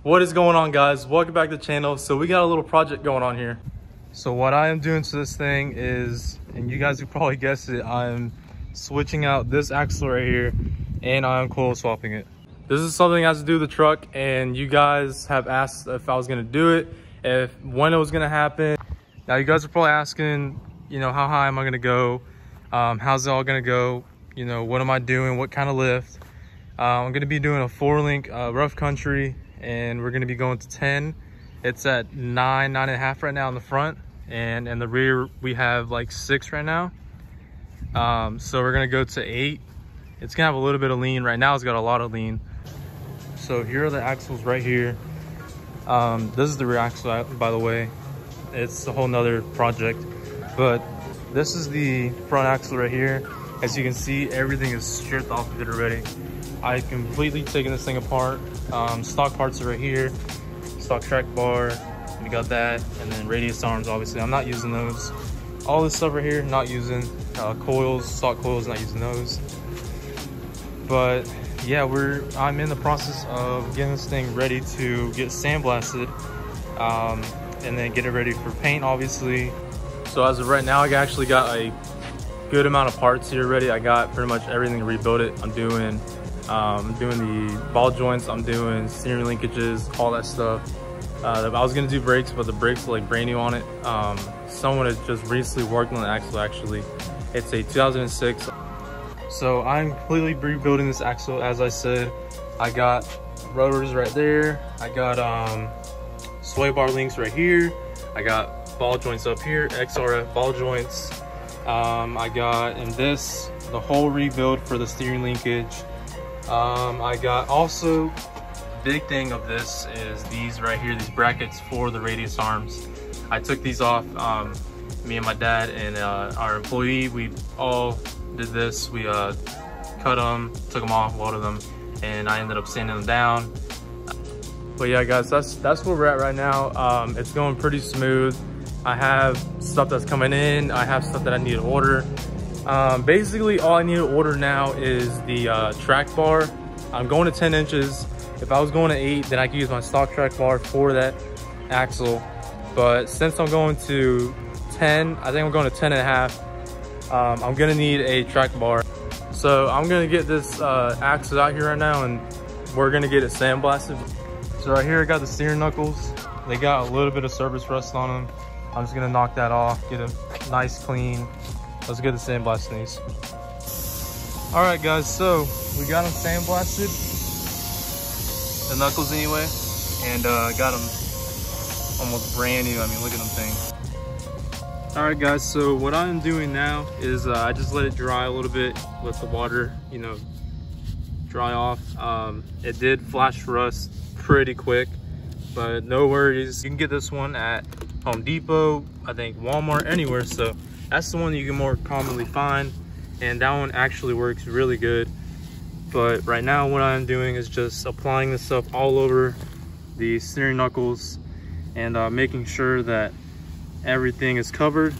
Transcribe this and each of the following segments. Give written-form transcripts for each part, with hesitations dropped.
What is going on, guys? Welcome back to the channel. So we got a little project going on here. So what I am doing to this thing is, and you guys could probably guess it, I'm switching out this axle right here and I'm coil swapping it. This is something that has to do with the truck, and you guys have asked if I was gonna do it, when it was gonna happen. Now you guys are probably asking, you know, how high am I gonna go? How's it all gonna go? You know, what am I doing? What kind of lift? I'm gonna be doing a 4-link rough country, and we're gonna be going to 10. It's at 9.5 right now in the front, and in the rear we have like 6 right now. So we're gonna go to 8. It's gonna have a little bit of lean. Right now it's got a lot of lean. So here are the axles right here. This is the rear axle, by the way. It's a whole nother project, but this is the front axle right here. As you can see, everything is stripped off of it already. I completely taken this thing apart. Stock parts are right here. Stock track bar, we got that, and then radius arms. Obviously I'm not using those. All this stuff right here, not using. Coils, stock coils, not using those. But yeah, I'm in the process of getting this thing ready to get sandblasted, and then get it ready for paint, obviously. So as of right now, I actually got a good amount of parts here ready. I got pretty much everything to rebuild it. I'm doing the ball joints, I'm doing steering linkages, all that stuff. I was gonna do brakes, but the brakes are like brand new on it. Someone has just recently worked on the axle actually. It's a 2006. So I'm completely rebuilding this axle. As I said, I got rotors right there. I got sway bar links right here. I got ball joints up here, XRF ball joints. I got in this, the whole rebuild for the steering linkage. I got also, big thing of this is these right here, these brackets for the radius arms. I took these off, me and my dad and our employee, we all did this. We cut them, took them off, welded them, and I ended up sanding them down. But yeah guys, that's where we're at right now. It's going pretty smooth. I have stuff that's coming in, I have stuff that I need to order. Basically all I need to order now is the track bar. I'm going to 10 inches. If I was going to 8, then I could use my stock track bar for that axle. But since I'm going to 10, I think I'm going to 10.5. I'm gonna need a track bar. So I'm gonna get this axle out here right now, and we're gonna get it sandblasted. So right here I got the steering knuckles. They got a little bit of surface rust on them. I'm just gonna knock that off, get them nice clean. Let's get the sandblasting these. All right guys, so we got them sandblasted, the knuckles anyway, and got them almost brand new. I mean, look at them things. All right guys, so what I'm doing now is I just let it dry a little bit, let the water, you know, dry off. It did flash rust pretty quick, but no worries. You can get this one at Home Depot, I think Walmart, anywhere. So that's the one you can more commonly find, and that one actually works really good. But right now what I'm doing is just applying this stuff all over the steering knuckles and making sure that everything is covered.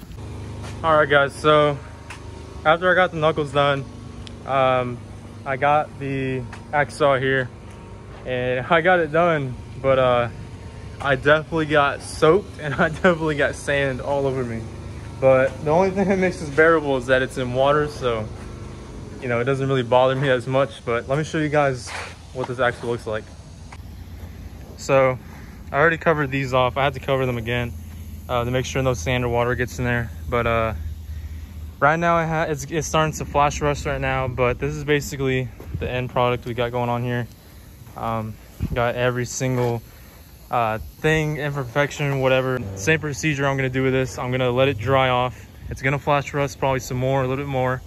All right guys, so after I got the knuckles done, I got the axle here and I got it done, but I definitely got soaked and I definitely got sand all over me. But the only thing that makes this bearable is that it's in water, so you know, it doesn't really bother me as much. But let me show you guys what this axle looks like. So I already covered these off. I had to cover them again to make sure no sand or water gets in there. But right now it's starting to flash rust right now, but this is basically the end product we got going on here. Got every single thing, imperfection, whatever. Same procedure I'm gonna do with this. I'm gonna let it dry off. It's gonna flash rust probably some more, a little bit more.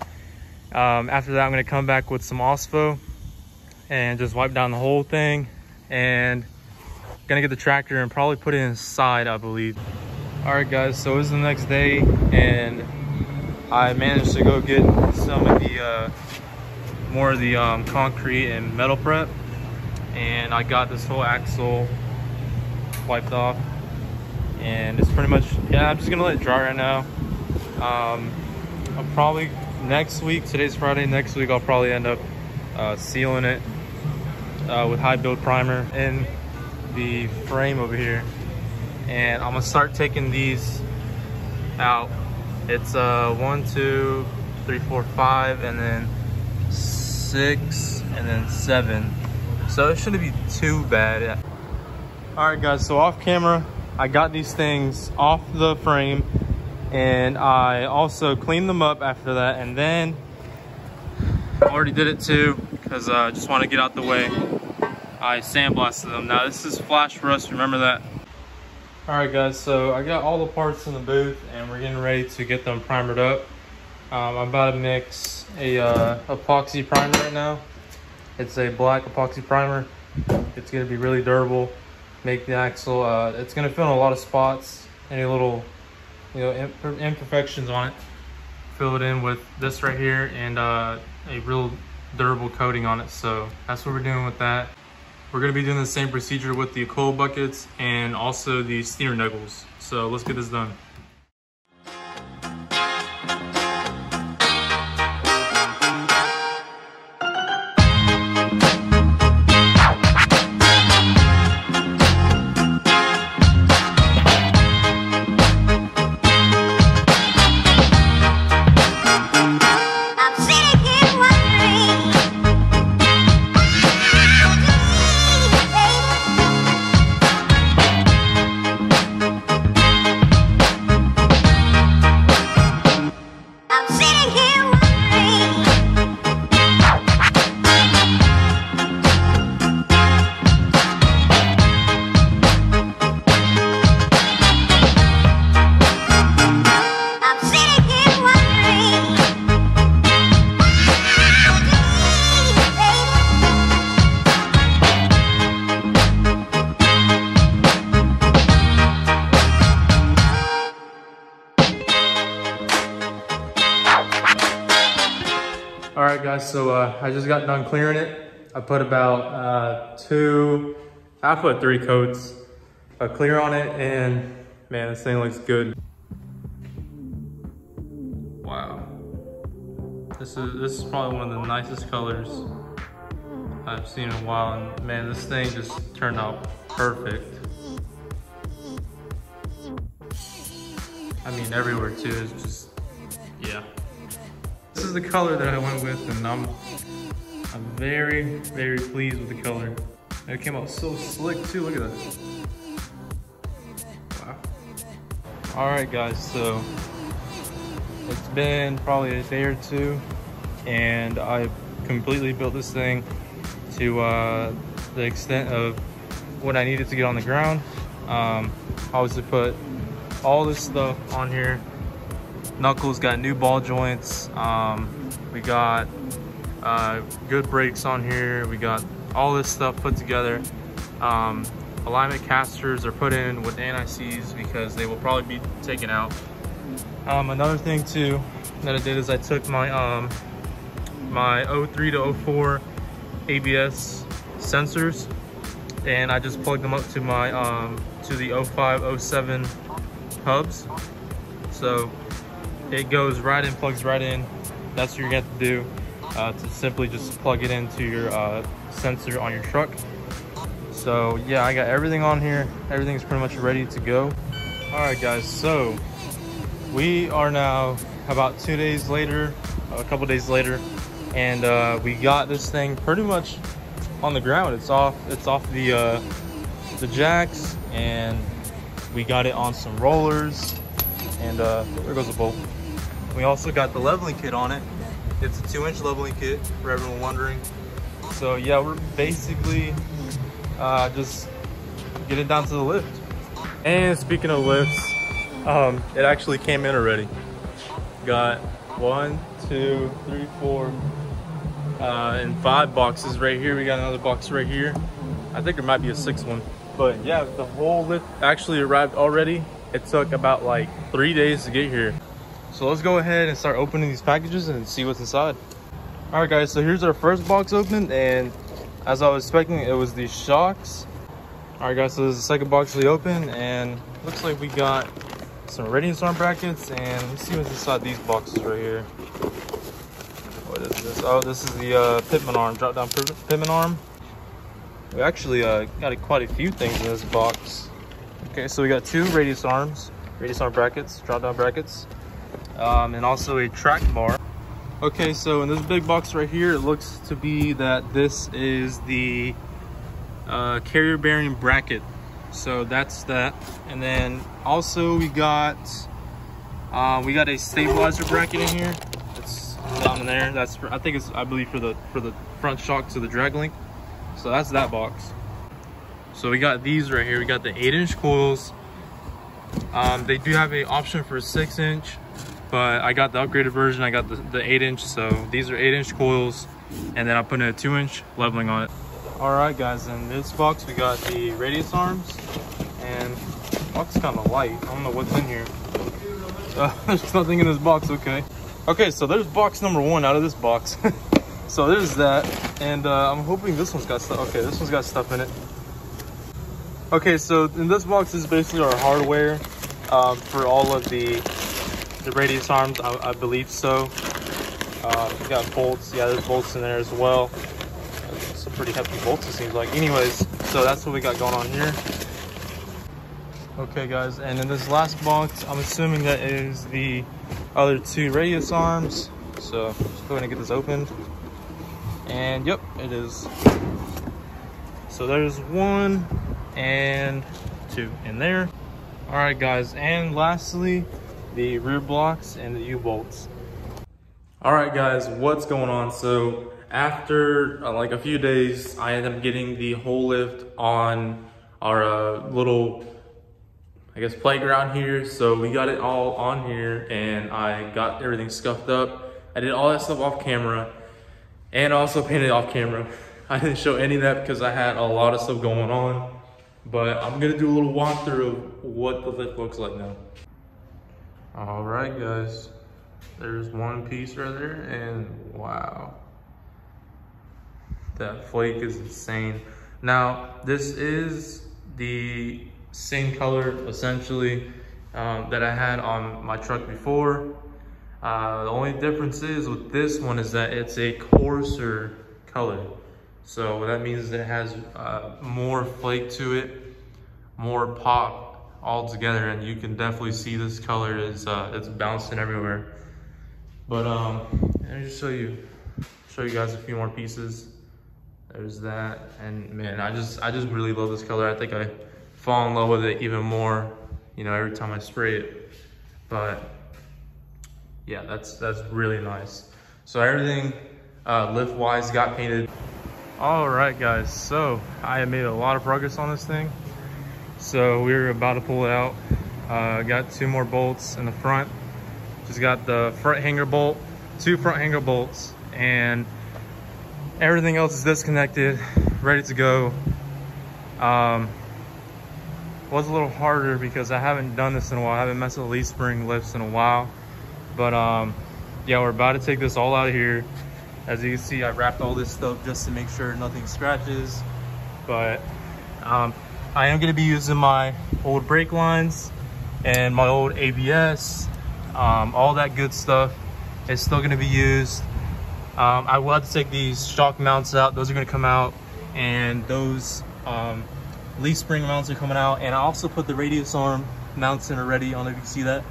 After that I'm gonna come back with some OSPO and just wipe down the whole thing, and gonna get the tractor and probably put it inside, I believe. All right guys, so it was the next day and I managed to go get some of the more of the concrete and metal prep, and I got this whole axle wiped off, and it's pretty much, yeah, I'm just gonna let it dry right now. I'll probably next week, today's Friday, next week I'll probably end up sealing it with high build primer. And the frame over here, and I'm gonna start taking these out. It's 1, 2, 3, 4, 5, and then 6, and then 7. So it shouldn't be too bad. All right, guys. So off camera, I got these things off the frame, and I also cleaned them up after that, and then I already did it too because I just want to get out the way. I sandblasted them. Now this is flash rust, remember that. All right, guys, so I got all the parts in the booth and we're getting ready to get them primered up. I'm about to mix a epoxy primer right now. It's a black epoxy primer. It's gonna be really durable, make the axle, it's gonna fill in a lot of spots, any little, you know, imperfections on it. Fill it in with this right here and a real durable coating on it. So that's what we're doing with that. We're gonna be doing the same procedure with the coil buckets and also the steer knuckles. So let's get this done. All right, guys, so I just got done clearing it. I put about 3 coats of clear on it, and man, this thing looks good. Wow, this is probably one of the nicest colors I've seen in a while, and man, this thing just turned out perfect. I mean, everywhere too. It's just, yeah. This is the color that I went with, and I'm very, very pleased with the color. It came out so slick too, look at that. Wow. All right, guys, so it's been probably a day or two, and I've completely built this thing to the extent of what I needed to get on the ground. Obviously put all this stuff on here. Knuckles got new ball joints. We got good brakes on here. We got all this stuff put together. Alignment casters are put in with anti-seize because they will probably be taken out. Another thing too that I did is I took my my 03 to 04 ABS sensors, and I just plugged them up to my to the 05, 07 hubs. So it goes right in, plugs right in. That's what you're gonna have to do, to simply just plug it into your sensor on your truck. So yeah, I got everything on here. Everything's pretty much ready to go. All right, guys, so we are now about 2 days later, a couple days later, and we got this thing pretty much on the ground. It's off the jacks, and we got it on some rollers, and there goes the bolt. We also got the leveling kit on it. It's a 2-inch leveling kit, for everyone wondering. So yeah, we're basically just getting down to the lift. And speaking of lifts, it actually came in already. Got 1, 2, 3, 4, and 5 boxes right here. We got another box right here. I think there might be a 6th one. But yeah, the whole lift actually arrived already. It took about like 3 days to get here. So let's go ahead and start opening these packages and see what's inside. All right, guys, so here's our first box opened, and as I was expecting, it was these shocks. All right, guys, so this is the second box we opened, and looks like we got some radiance arm brackets, and let's see what's inside these boxes right here. What is this? Oh, this is the Pitman arm, drop down Pitman arm. We actually got quite a few things in this box. Okay, so we got 2 radius arm brackets, drop down brackets, and also a track bar. Okay, so in this big box right here, it looks to be that this is the carrier bearing bracket. So that's that. And then also we got a stabilizer bracket in here. It's down in there. That's for, I believe for the front shock to the drag link. So that's that box. So we got these right here. We got the 8-inch coils. They do have an option for a 6-inch, but I got the upgraded version. I got the 8-inch. So these are 8-inch coils, and then I put in a 2-inch leveling on it. All right, guys. In this box, we got the radius arms, and the box is kind of light. I don't know what's in here. There's nothing in this box. Okay, so there's box number 1 out of this box. So there's that, and I'm hoping this one's got stuff. Okay, this one's got stuff in it. Okay, so in this box is basically our hardware for all of the radius arms, I believe so. We got bolts. Yeah, there's bolts in there as well. Some pretty hefty bolts, it seems like. Anyways, so that's what we got going on here. Okay, guys, and in this last box, I'm assuming that is the other 2 radius arms. So just go ahead and get this opened. And yep, it is. So there's 1 and 2 in there. All right, guys, and lastly, the rear blocks and the U-bolts. All right, guys, what's going on? So after like a few days, I ended up getting the whole lift on our little, I guess, playground here. So we got it all on here, and I got everything scuffed up. I did all that stuff off camera, and also painted off camera. I didn't show any of that because I had a lot of stuff going on, but I'm gonna do a little walkthrough of what the lift looks like now. All right, guys, there's one piece right there, and wow, that flake is insane. Now, this is the same color, essentially, that I had on my truck before. The only difference is with this one is that it's a coarser color. So what that means is that it has more flake to it, more pop all together, and you can definitely see this color is it's bouncing everywhere. But let me just show you guys a few more pieces. There's that, and man, I just really love this color. I think I fall in love with it even more, you know, every time I spray it. But yeah, that's really nice. So everything lift wise got painted. All right, guys, so I have made a lot of progress on this thing. So we're about to pull it out. Got 2 more bolts in the front. Just got the front hanger bolt, 2 front hanger bolts, and everything else is disconnected, ready to go. Was a little harder because I haven't done this in a while. I haven't messed with leaf spring lifts in a while. But yeah, we're about to take this all out of here. As you can see, I wrapped all this stuff just to make sure nothing scratches. But I am going to be using my old brake lines and my old ABS. All that good stuff is still going to be used. I will have to take these shock mounts out. Those are going to come out, and those leaf spring mounts are coming out. And I also put the radius arm mounts in already. I don't know if you can see that.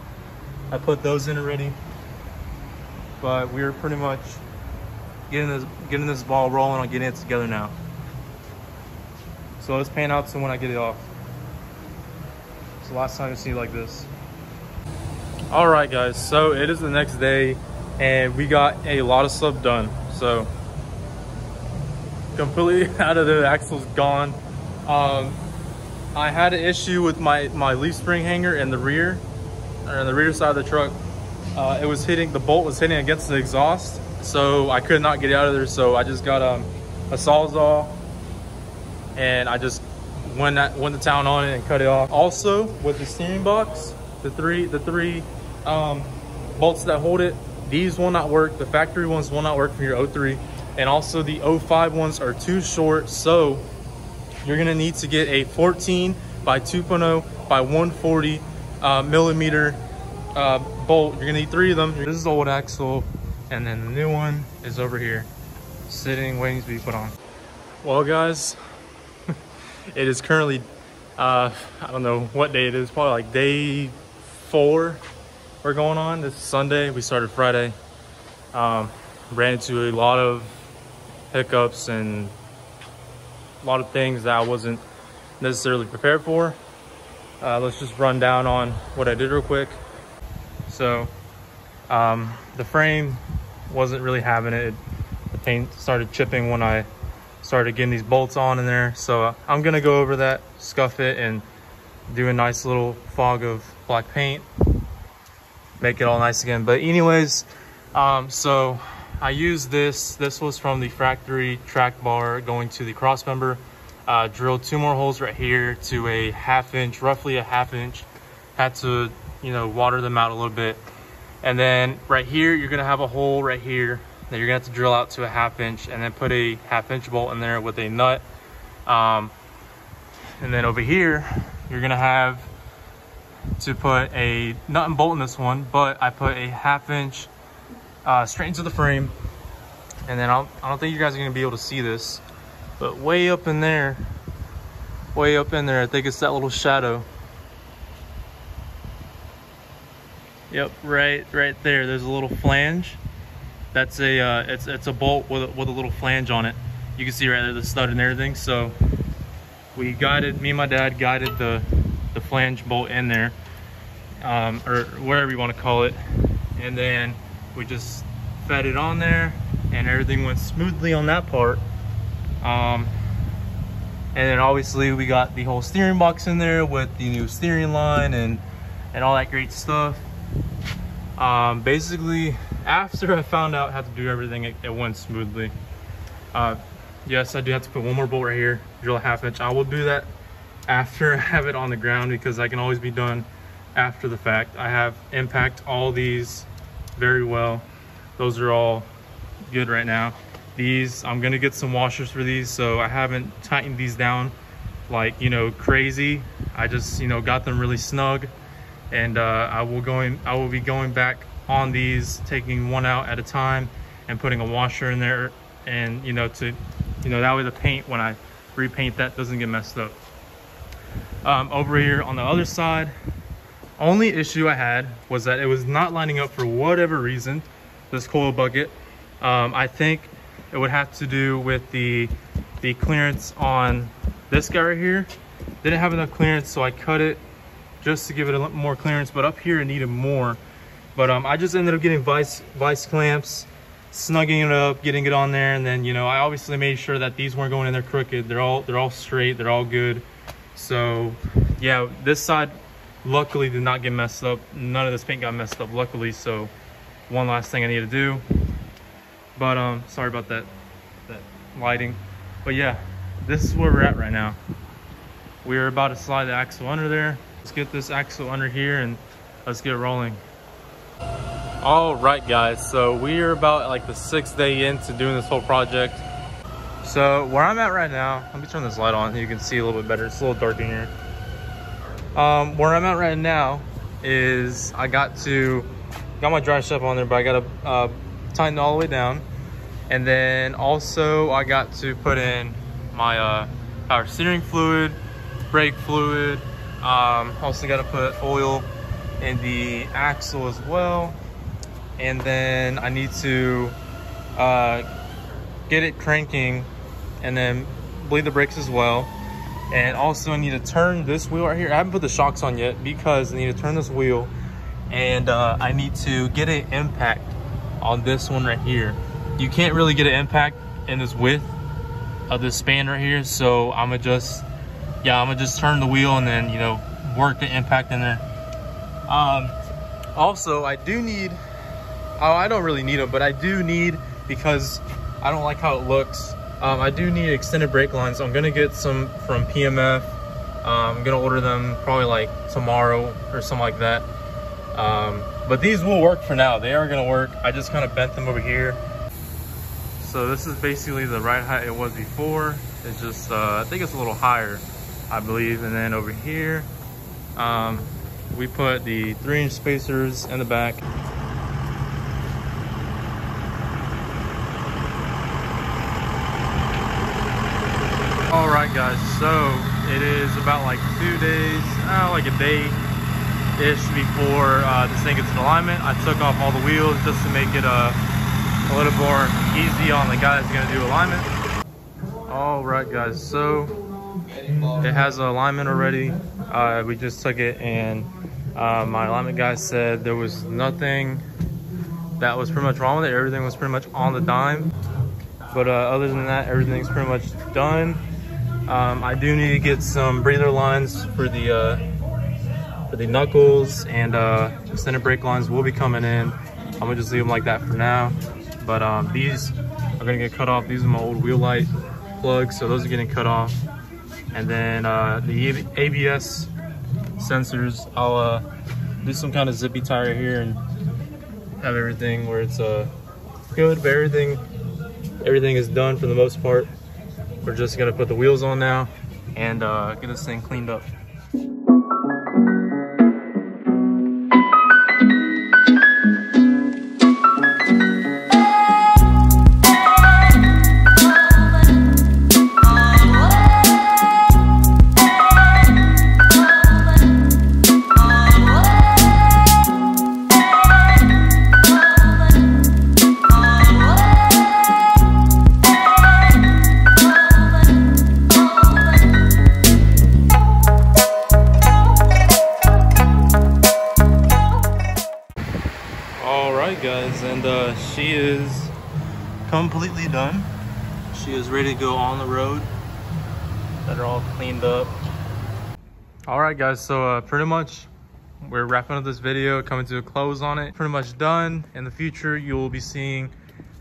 I put those in already. But we're pretty much getting this ball rolling on getting it together now. So let's pan out to when I get it off. It's the last time you see it like this. All right, guys, so it is the next day, and we got a lot of stuff done. So completely out of the axle's gone. I had an issue with my leaf spring hanger in the rear, or in the rear side of the truck. The bolt was hitting against the exhaust, so I could not get it out of there. So I just got a Sawzall, and I just went to town on it and cut it off. Also, with the steering box, the three bolts that hold it, these will not work. The factory ones will not work for your 03, and also the 05 ones are too short. So you're gonna need to get a 14 by 2.0 by 140 millimeter bolt. You're gonna need 3 of them. This is the old axle, and then the new one is over here, sitting, waiting to be put on. Well, guys, It is currently, I don't know what day it is, probably like day 4 we're going on. This is Sunday, we started Friday. Ran into a lot of hiccups and a lot of things that I wasn't necessarily prepared for. Let's just run down on what I did real quick. So the frame wasn't really having it. The paint started chipping when I started getting these bolts on in there. So I'm gonna go over that, scuff it, and do a nice little fog of black paint, make it all nice again. But anyways, so I used this was from the factory track bar going to the cross member. Drilled 2 more holes right here to a roughly a half inch. Had to, you know, water them out a little bit. And then right here, you're gonna have a hole right here that you're gonna have to drill out to a half inch, and then put a half-inch bolt in there with a nut. And then over here, you're gonna have to put a nut and bolt in this one, but I put a half inch straight into the frame. And then I don't think you guys are gonna be able to see this, but way up in there, I think it's that little shadow. Yep, right there. There's a little flange. That's a it's a bolt with a little flange on it. You can see right there the stud and everything. So me and my dad guided the flange bolt in there, or wherever you want to call it, and then we just fed it on there, and everything went smoothly on that part. And then obviously we got the whole steering box in there with the new steering line and all that great stuff. Basically, after I found out how to do everything, it went smoothly. Yes, I do have to put 1 more bolt right here, drill a half inch. I will do that after I have it on the ground, because I can always be done after the fact. I have impact all these very well. Those are all good right now. These, I'm gonna get some washers for these, so I haven't tightened these down like, you know, crazy. I just, you know, got them really snug, and I will be going back on these, taking one out at a time and putting a washer in there, and you know, that way the paint, when I repaint, that doesn't get messed up. Over here on the other side, only issue I had was that it was not lining up for whatever reason, this coil bucket. I think it would have to do with the clearance on this guy right here. Didn't have enough clearance, so I cut it just to give it a little more clearance, but up here it needed more. But I just ended up getting vice clamps, snugging it up, getting it on there, and then, you know, I obviously made sure that these weren't going in there crooked. They're all straight, they're all good. So yeah, this side luckily did not get messed up. None of this paint got messed up, luckily. So one last thing I need to do. But sorry about that lighting. But yeah, this is where we're at right now. We're about to slide the axle under there. Let's get this axle under here and let's get rolling. All right, guys, so we are about like the 6th day into doing this whole project. So where I'm at right now, let me turn this light on so you can see a little bit better. It's a little dark in here. Where I'm at right now is I got my dry stuff on there, but I got to tighten it all the way down. And then also I got to put in my power steering fluid, brake fluid. Also got to put oil in the axle as well. And then I need to get it cranking and then bleed the brakes as well. And also I need to turn this wheel right here. I haven't put the shocks on yet because I need to turn this wheel, and I need to get an impact on this one right here. You can't really get an impact in this width of this span right here, so I'm gonna just turn the wheel and then, you know, work the impact in there. Also I do need, I don't really need them, but I do need, because I don't like how it looks, I do need extended brake lines. I'm gonna get some from PMF. I'm gonna order them probably like tomorrow or something like that. But these will work for now. They are gonna work. I just kind of bent them over here. So this is basically the right height it was before. It's just, I think it's a little higher, I believe. And then over here, we put the 3-inch spacers in the back. All right, guys, so It is about like 2 days, like a day-ish before this thing gets in alignment. I took off all the wheels just to make it a little more easy on the guy that's gonna do alignment. All right, guys, so it has an alignment already. We just took it, and my alignment guy said there was nothing that was pretty much wrong with it. Everything was pretty much on the dime. But other than that, everything's pretty much done. I do need to get some breather lines for the knuckles, and extended brake lines will be coming in. I'm gonna just leave them like that for now. But these are gonna get cut off. These are my old wheel light plugs, so those are getting cut off. And then the ABS sensors, I'll do some kind of zippy tie right here and have everything where it's good, but everything is done for the most part. We're just gonna put the wheels on now and get this thing cleaned up. Guys, and she is completely done. She is ready to go on the road. That are all cleaned up. All right, guys, so pretty much we're wrapping up this video, coming to a close on it. Pretty much done. In the future, you will be seeing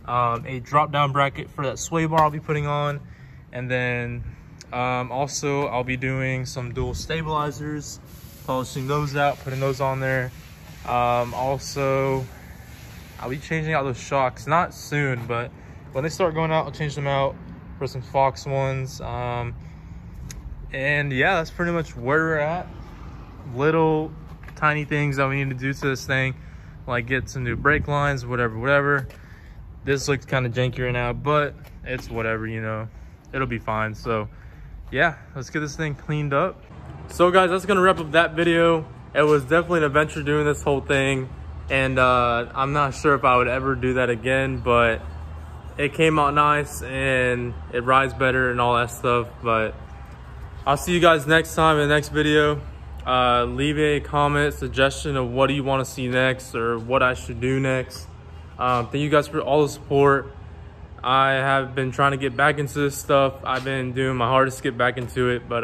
a drop down bracket for that sway bar I'll be putting on, and then also I'll be doing some dual stabilizers, polishing those out, putting those on there. Also, I'll be changing out those shocks, not soon, but when they start going out, I'll change them out for some Fox ones. And yeah, that's pretty much where we're at. Little tiny things that we need to do to this thing, like get some new brake lines, whatever. This looks kind of janky right now, but it's whatever, you know, it'll be fine. So yeah, let's get this thing cleaned up. So guys, that's gonna wrap up that video. It was definitely an adventure doing this whole thing. And I'm not sure if I would ever do that again, but it came out nice and it rides better and all that stuff. But I'll see you guys next time in the next video. Leave a comment, suggestion of what do you want to see next or what I should do next. Thank you guys for all the support. I have been trying to get back into this stuff. I've been doing my hardest to get back into it, but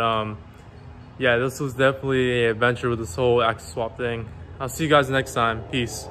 yeah, this was definitely an adventure with this whole axle swap thing. I'll see you guys next time. Peace.